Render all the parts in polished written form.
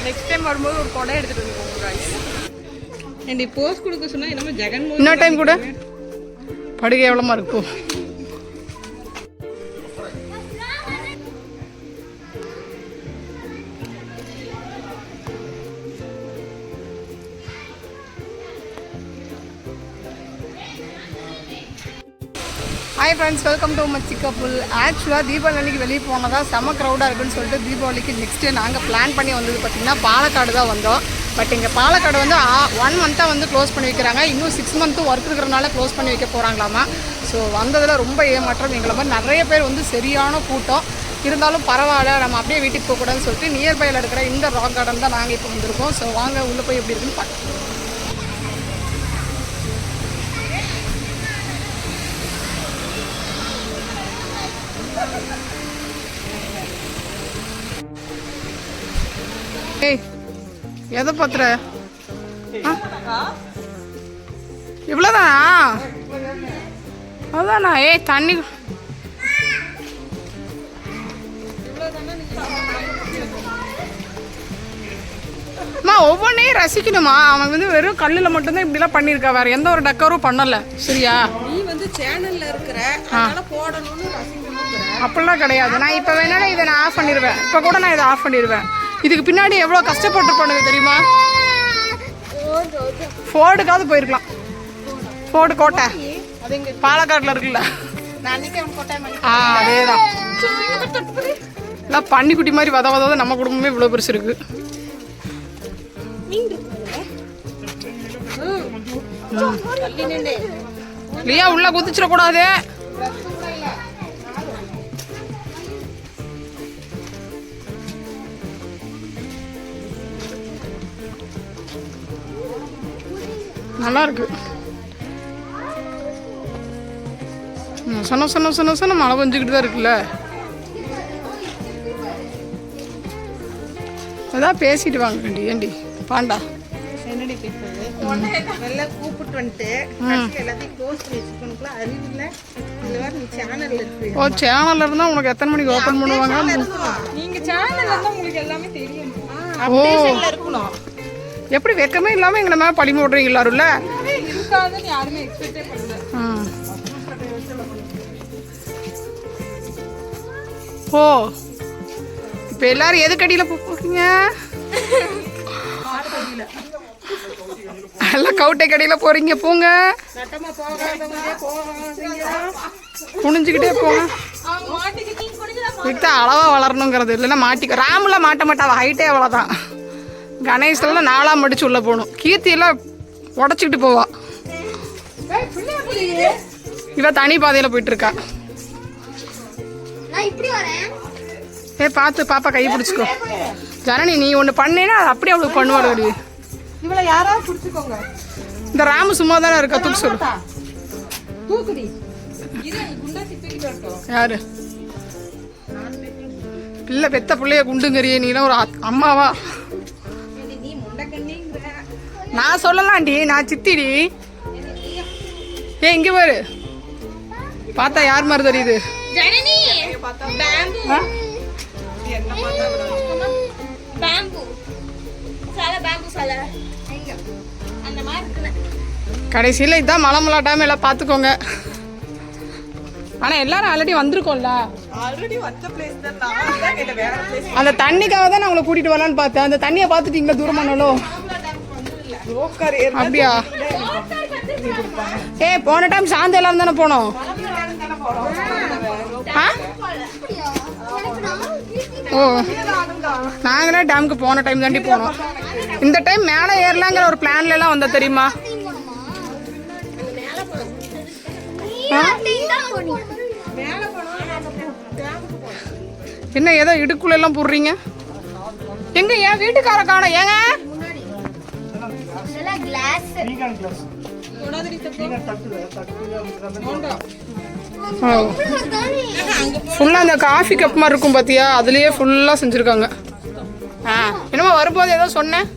Next time வரும்போது ஒரு கொடை எடுத்துட்டு வந்துருக்கோம் गाइस. ஏண்டி போஸ் கொடுக்க சொன்னா என்னமோ ஜெகன்மோகன் இன்னொரு டைம் கூட படுகை எவ்வளோமா இருக்கும். ஹாய் ஃப்ரெண்ட்ஸ், வெல்கம் டு மச்சி கப்புல். ஆக்சுவலாக தீபாவளி அன்றைக்கி வெளியே போனதா செம்ம க்ரௌடாக இருக்குன்னு சொல்லிட்டு தீபாவளிக்கு நெக்ஸ்ட்டு நாங்கள் பிளான் பண்ணி வந்தது பார்த்திங்கன்னா பாலக்காடு தான் வந்தோம். பட் இங்கே பாலக்காடு வந்து 1 மந்த்தாக வந்து க்ளோஸ் பண்ணி வைக்கிறாங்க. இன்னும் 6 மந்த்தும் ஒர்க் இருக்கிறனால க்ளோஸ் பண்ணி வைக்க போகிறாங்களாமா. ஸோ வந்ததில் ரொம்ப ஏமாற்றம். எங்களை மாதிரி நிறைய பேர் வந்து சரியான கூட்டம். இருந்தாலும் பரவாயில்ல, நம்ம அப்படியே வீட்டுக்கு போகக்கூடாதுன்னு சொல்லிட்டு நியர்பையில் இருக்கிற இந்த ராக் கார்டன் தான் நாங்கள் இப்போ வந்திருக்கோம். ஸோ வாங்க உள்ளே போய் எப்படி இருக்குன்னு பார்க்கலாம். ஏய், எதை பத்துற? இவ்வளோதானா? அதானா? ஏய், தண்ணி அம்மா ஒவ்வொன்றையும் ரசிக்கணுமா? அவன் வந்து வெறும் கல்லில் மட்டும்தான் இப்படிலாம் பண்ணியிருக்கா, வேற எந்த ஒரு டக்கரும் பண்ணலை. சரியா? நீ வந்து சேனல்ல இருக்கிற போடணும்னு ரசிக்கணுங்கிற அப்படிலாம் கிடையாது. நான் இப்போ வேணாலும் இதை நான் ஆஃப் பண்ணிடுவேன். இப்போ கூட நான் இதை ஆஃப் பண்ணிடுவேன். இதுக்கு பின்னாடி எவ்வளோ கஷ்டப்பட்டுருப்பானுங்க தெரியுமா? ஃபோர்டுக்காவது போயிருக்கலாம். ஃபோர்டு கோட்டை பாலக்காட்டில் இருக்குல்ல, அதேதான். எல்லாம் பன்னிக்குட்டி மாதிரி வத நம்ம குடும்பமே இவ்வளோ பெருசு இருக்கு. இல்லையா, உள்ள குதிச்சிடக்கூடாது. நல்லா இருக்கு. சொன்ன மழை பெஞ்சுக்கிட்டு தான் இருக்குல்ல. அதான் பேசிட்டு வாங்க. ஏண்டி பாண்டா என்னடி பேசுறது? நல்லா கூப்பிட்டு வந்துட்டு எல்லாத்தையும் க்ளோஸ் பண்ணி வச்சுக்கணும்ல, அறிவு இல்லை. இதுல வேற நீ சேனல்ல இருக்கு. ஓ, சேனல்ல இருந்தா உனக்கு எத்தனை மணிக்கு ஓபன் பண்ணுவாங்க? நீங்க சேனல்ல இருந்தா உங்களுக்கு எல்லாமே தெரியும். அப்டேஷன்ல இருக்கணும். எப்படி வெக்கமே இல்லாம எங்களை மேல பழி போடுறீங்க எல்லாரும்ல? இருக்காதுன்னு யாருமே எக்ஸ்பெக்டே பண்ணல. ஓ, இப்போ எல்லாரும் எது கடியில் போறீங்க? எல்லாம் கவுட்டை கடையில் போறீங்க. போங்க, குனிஞ்சுக்கிட்டே போங்க. இதுதான் அளவா வளரணுங்கிறது. இல்லைன்னா மாட்டிக்க. ராமுல மாட்ட மாட்டா, ஹைட்டே அவ்வளோதான். கணேசெல்லாம் 4ஆம் மடிச்சு உள்ள போகணும். கீர்த்தியெல்லாம் உடச்சிக்கிட்டு போவா. இவ தனி பாதையில் போயிட்டு இருக்கா. ஏ, பார்த்து பாப்பா கை பிடிச்சிக்கோ. ஜனனி, நீ ஒன்று பண்ணேன்னா அது அப்படியே அவளுக்கு பண்ணுவாடு. இவளை யாராவது பிடிச்சிக்கோங்க. இந்த ராமு சும்மா தானே இருக்கா, தூக்கு சொல்லு. தூக்குடி. யாரு பிள்ளை பெத்த பிள்ளைய குண்டுங்கறிய? நீலாம் ஒரு அம்மாவா? நான் சொல்லலாம்டி, நான் சித்திடி. ஏ, இங்க பாரு, பார்த்தா யார் மாதிரி தெரியுது? கடைசியில் இதான் மழை மலாட்டாம எல்லாம் பார்த்துக்கோங்க. ஆனால் எல்லாரும் ஆல்ரெடி வந்திருக்கோம்ல. அந்த தண்ணிக்காக தான் நான் உங்களை கூட்டிட்டு வரலான்னு பார்த்தேன். அந்த தண்ணியை பார்த்துட்டீங்களா தூரமானாலும்? அப்படியா? ஏ, போன டைம் சாயந்தரம் எல்லாரும் தானே போனோம். ஓ, நாங்களே டேமுக்கு போன டைம் தாண்டி போனோம். இந்த டைம் மேலே ஏறலாங்கிற ஒரு பிளான்ல எல்லாம் வந்தா தெரியுமா? என்ன ஏதோ இடுக்குள்ள எல்லாம் போடுறீங்க? எங்க என் வீட்டுக்கார காண? ஏங்க ஃபுல்லா அந்த காஃபி கப் மாதிரி இருக்கும் பாத்தியா, அதுலயே ஃபுல்லா செஞ்சிருக்காங்க. என்னமோ வரும்போது ஏதோ சொன்னேன்.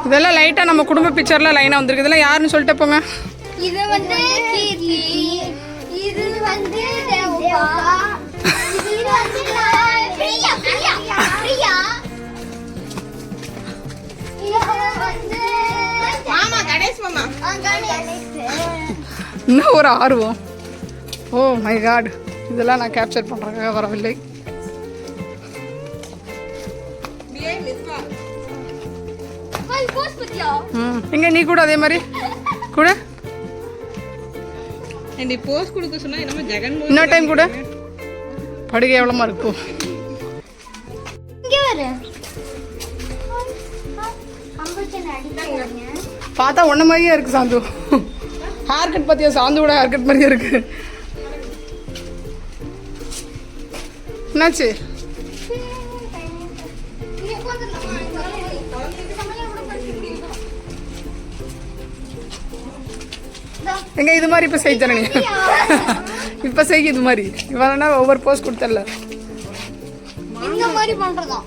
இதெல்லாம் லைட்டாக நம்ம குடும்ப பிக்சரில் லைனாக வந்திருக்கு. இதெல்லாம் யாருன்னு சொல்லிட்டு போங்க. இது வந்து கீர்த்தி, இது வந்து தேவா, இது வந்து பிரியா பிரியா பிரியா, இது வந்து மாமா கணேஷ் மாமா. கணேஷ். இன்னும் ஒரு ஆர்வம். ஓ மை காட், இதெல்லாம் நான் கேப்சர் பண்ணுறதுக்காக வரவில்லை. எங்க நீ கூட அதே மாதிரி கூட என்னை போஸ் கொடுக்க சொன்னா என்னமோ ஜெகன் இன்னொரு டைம் கூட படுகை எவ்வளோமா இருக்கும். இங்க வர கம்பச்சன் அடிச்சாங்க. பார்த்தா ஒன்ன மாதிரியே இருக்கு சாந்து. ஹேர் கட் பார்த்தியா? சாந்து கூட ஹேர் கட் மாதிரியே இருக்கு. என்னாச்சு? எங்க இது மாதிரி இப்போ செய்ய தரணி. இப்போ செய்ய இது மாதிரி இவனா ஒவ்வொரு போஸ்ட் கொடுத்தல இந்த மாதிரி பண்றதா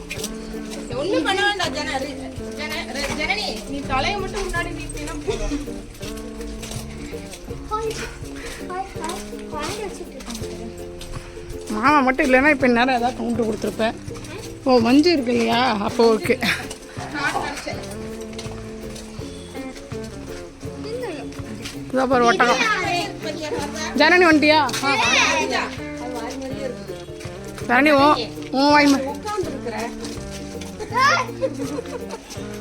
ஒண்ணும் பண்ண வேண்டாம் ஜனனி, நீ தலையை மட்டும் முன்னாடி நீட்டினா போதும். மாமா மட்டும் இல்லைன்னா இப்போ நேரம் ஏதாவது கவுண்டர் கொடுத்துருப்பேன். ஓ மஞ்சு இருக்கு இல்லையா? அப்போ ஓகே. இதான் பாரு ஒட்டகம். ஜனனி வந்துட்டியா? ஜனனி ஓ வாய்மா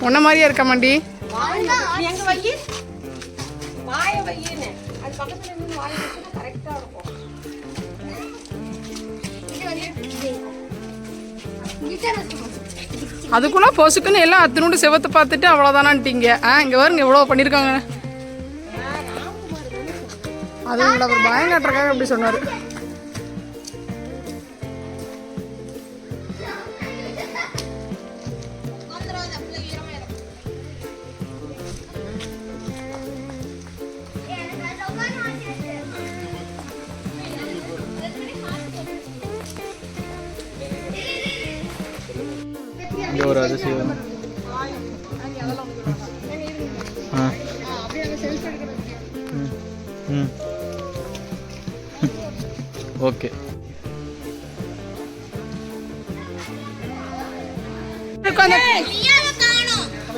உன்ன மாதிரியே இருக்க மாண்டி. எங்க வையி வாய வையின்னு அது பக்கத்துல இருந்து வாய வச்சா கரெக்ட்டா இருக்கும். அதுக்குள்ள பொசுக்குன்னு எல்லாம் அத்தனோடு செவத்தை பார்த்துட்டு அவ்வளோதானான்ட்டீங்க. இங்கே வருங்க எவ்வளோ பண்ணியிருக்காங்க. அது உங்களை அவர் பயங்காட்டுறக்காக அப்படி சொன்னார். இங்கே ஒரு அதிசயம். ஓகே.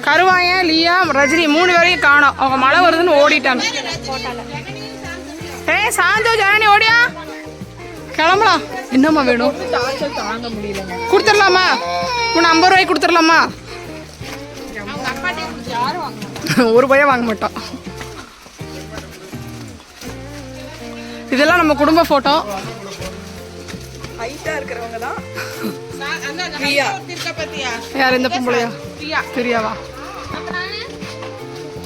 கருவாயன், லியா, ரஜினி 3 பேரையும் காணோம். அவங்க மழை வருதுன்னு ஓடிட்டாங்க. ஏய் சாந்தோ ஜனனி ஓடியா கிளம்பலாம். என்னம்மா வேணும்? தாங்க முடியல. கொடுத்துடலாமா? உன்னை 50 ரூபாய்க்கு கொடுத்துடலாமா? ஒரு பையன் வாங்க மாட்டோம். இதெல்லாம் நம்ம குடும்ப போட்டோ. ஹைட்டா இருக்கிறவங்க தான். அந்த பிரியா இருக்க பத்தியா? யார் இந்த பொம்பளையா? பிரியாவா?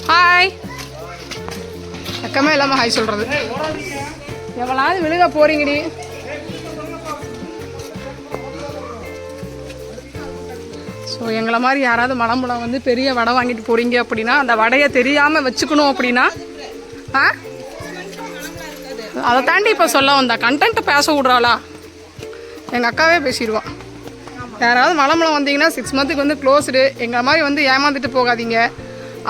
ஹாய். அக்கமே இல்லாம ஹாய் சொல்றது. எவ்வளவு விழுக போறீங்கடி? ஸோ எங்களை மாதிரி யாராவது மலம்பழம் வந்து பெரிய வடை வாங்கிட்டு போறீங்க அப்படின்னா அந்த வடையை தெரியாமல் வச்சுக்கணும் அப்படின்னா அதை தாண்டி இப்போ சொல்ல வந்தா கண்டென்ட்டை பேச விட்றாளா? எங்கள் அக்காவே பேசிடுவா. யாராவது மலம்பழம் வந்தீங்கன்னா 6 மந்த்துக்கு வந்து க்ளோஸ்டு. எங்களை மாதிரி வந்து ஏமாந்துட்டு போகாதீங்க.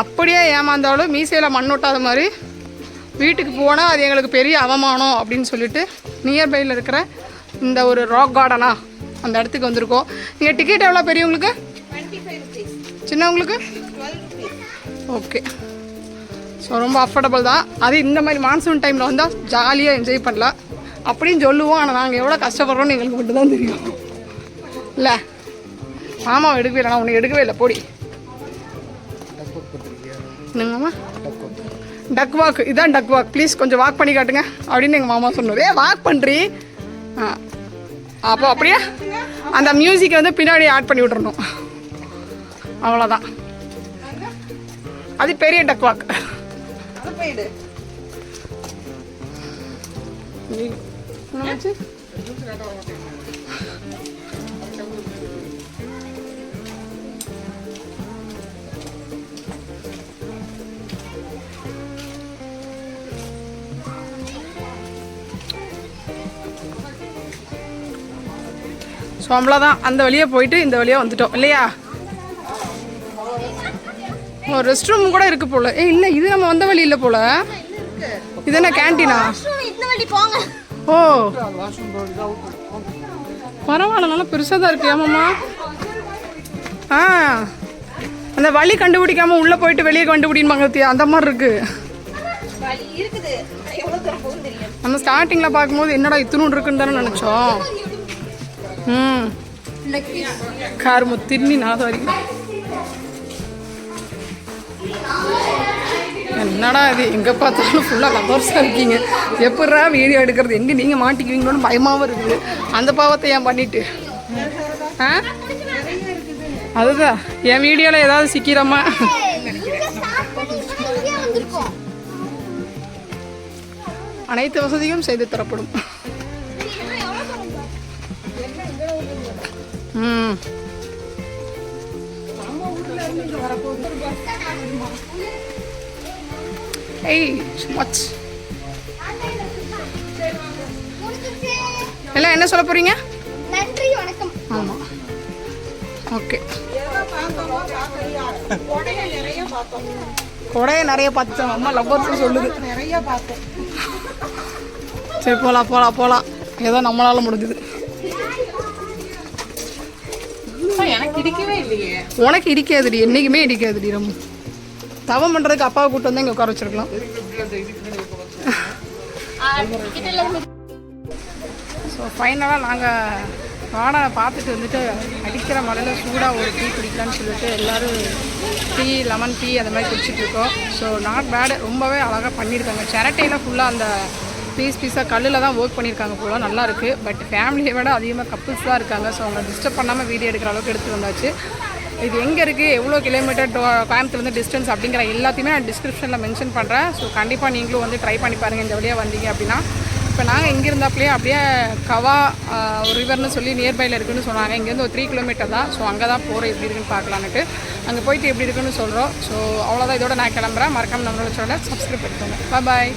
அப்படியே ஏமாந்தாலும் மீசையில் மண் ஒட்டாத மாதிரி வீட்டுக்கு போனால் அது எங்களுக்கு பெரிய அவமானம் அப்படின்னு சொல்லிட்டு நியர்பையில் இருக்கிற இந்த ஒரு ராக் கார்டனா அந்த இடத்துக்கு வந்திருக்கோம். இங்கே டிக்கெட் எவ்வளோ பெரியவங்களுக்கு? 25 rupees. சின்னவங்களுக்கு 12 rupees. ஓகே. ஸோ ரொம்ப அஃபோர்டபுள் தான். அது இந்த மாதிரி மான்சூன் டைமில் வந்தால் ஜாலியாக என்ஜாய் பண்ணலாம் அப்படின்னு சொல்லுவோம். ஆனால் நாங்கள் எவ்வளோ கஷ்டப்படுறோன்னு எங்களுக்கு மட்டும் தான் தெரியும் இல்லை. ஆமாம் எடுக்கவே இல்லை. நான் உனக்கு எடுக்கவே இல்லை. போடி. என்னங்கம்மா? டக் வாக். இதான் டக் வாக். ப்ளீஸ் கொஞ்சம் வாக் பண்ணி காட்டுங்க அப்படின்னு எங்கள் மாமா சொன்னார். வாக் பண்ணுறீ? அப்போ அப்படியே அந்த மியூசிக்கை வந்து பின்னாடி ஆட் பண்ணி விட்றணும். அவ்வளோதான். அது பெரிய டக் வாக். ஸோ அவ்வளோதான். அந்த வழியாக போயிட்டு இந்த வழியாக வந்துட்டோம் இல்லையா? ஓ ரெஸ்ட் ரூம் கூட இருக்கு போல. இல்லை இது நம்ம வந்த வழி இல்லை போல. இது என்ன கேன்டீனா? இந்த வழி போங்க. ஓ பரவாயில்ல, நல்லா பெருசாக தான் இருக்கு. ஏமாம்மா ஆ அந்த வழி கண்டுபிடிக்காம உள்ளே போயிட்டு வெளியே கண்டுபிடிப்பாங்க பத்தியா, அந்த மாதிரி இருக்கு. இருக்குது எவ்வளவு தூரம் போகும் தெரியும். நம்ம ஸ்டார்டிங்கில் பார்க்கும்போது என்னடா இத்தனும் இருக்குன்னு தானே நினச்சோம். கார் முத்தின்னி நாதாரி. என்னடா இது எங்கே பார்த்தாலும் ஃபுல்லாக லவர்ஸாக இருக்கீங்க. எப்படா வீடியோ எடுக்கிறது, எங்கே நீங்கள் மாட்டிக்குவீங்களோன்னு பயமாகவும் இருக்குது. அந்த பாவத்தை ஏன் பண்ணிட்டு ஆ அதுதான் என் வீடியோவில் ஏதாவது சிக்கிறோமா? அனைத்து வசதியும் செய்து தரப்படும். எல்லாம் என்ன சொல்ல போறீங்க? நன்றி வணக்கம். ஆமாம் ஓகே. கொடையை நிறைய பார்த்தோம். அம்மா லவ்வர்ஸ் சொல்லுது நிறைய பார்த்தேன். சரி போகலாம் போகலாம் போகலாம், ஏதோ நம்மளால முடிஞ்சுது. எனக்கு இருக்கவே இல்லையே. உனக்கு இடிக்காதுடி, என்றைக்குமே இடிக்காதுடி. ரொம்ப தவம் பண்ணுறதுக்கு அப்பாவை கூப்பிட்டு வந்து இங்கே உட்கார வச்சிருக்கலாம். ஸோ ஃபைனலாக நாங்கள் வாடகை பார்த்துட்டு வந்துட்டு அடிக்கிற மழையில் சூடாக ஒரு டீ குடிக்கலான்னு சொல்லிட்டு எல்லோரும் டீ, லெமன் டீ அந்த மாதிரி குடிச்சிட்ருக்கோம். ஸோ நாட் பேடு, ரொம்பவே அழகாக பண்ணியிருக்காங்க. சிரட்டையில் ஃபுல்லாக அந்த பீஸாக கல்லில் தான் ஒர்க் பண்ணியிருக்காங்க போல், நல்லாயிருக்கு. பட் ஃபேமிலியை விட அதிகமாக கப்புள்ஸ் தான் இருக்காங்க. ஸோ அவங்க டிஸ்டர்ப் பண்ணாமல் வீடியோ எடுக்கிற அளவுக்கு எடுத்து வந்தாச்சு. இது எங்கே இருக்குது, எவ்வளோ கிலோமீட்டர் கோயம்புத்தூர்லேருந்து டிஸ்டன்ஸ் அப்படிங்கிற எல்லாத்தையுமே நான் டிஸ்கிரிப்ஷனில் மென்ஷன் பண்ணுறேன். ஸோ கண்டிப்பாக நீங்களும் வந்து ட்ரை பண்ணி பாருங்கள் இந்த வழியாக வந்தீங்க அப்படின்னா. இப்போ நாங்கள் இங்கே இருந்தாப்லேயே அப்படியே கவா ஒரு ரிவர்னு சொல்லி நியர்பையில் இருக்குதுன்னு சொன்னாங்க. இங்கேருந்து ஒரு 3 கிலோமீட்டர் தான். ஸோ அங்கே தான் போகிறோம், எப்படி இருக்குன்னு பார்க்கலான்ட்டு. அங்கே போயிட்டு எப்படி இருக்குன்னு சொல்கிறோம். ஸோ அவ்வளோதான், இதோட நான் கிளம்புறேன். மறக்காமல் நம்மளோட சேனலை சப்ஸ்கிரைப் பண்ணிக்கோங்க. பாய்.